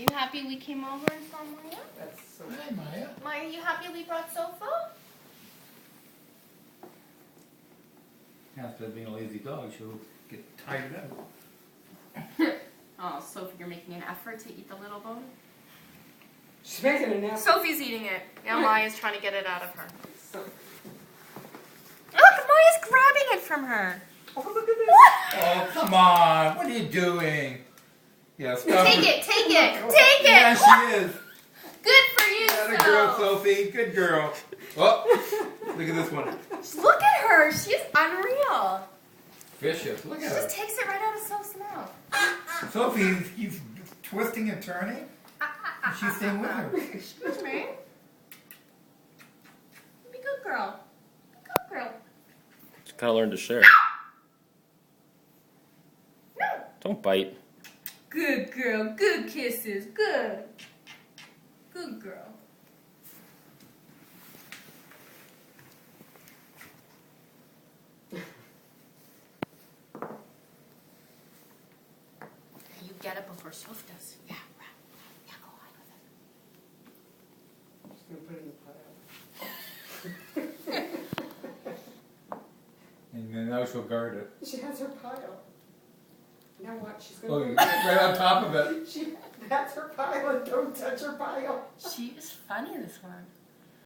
You happy we came over and saw Maya? That's so Hi, Maya. Maya, you happy we brought Sofa? After being a lazy dog, she'll get tired out. Oh, Sophie, you're making an effort to eat the little bone? She's making a nap. Sophie's eating it. Now Maya's trying to get it out of her. So, Look, Maya's grabbing it from her. oh, look at this. Oh, come on. What are you doing? Yeah, stop Take it, take it, take Yeah, it. she is. Good for you, Good girl, Soph. Sophie. Good girl. Oh, look at this one. Look at her. She's unreal. Vicious. Look She at just her. takes it right out of Soph's mouth. Sophie, he's twisting and turning. She's staying with her. Excuse me. Be a good girl. Be a good girl. Just gotta learn to share. No. Don't bite. Good girl. Good kisses. Good. Good girl. You get it before Soph does. Yeah, yeah, go hide with it. She's going to put it in the pile. And then now she'll guard it. She has her pile. Now what? She's Oh, going right on top of it. That's her pile, and don't touch her pile. She is funny, this one.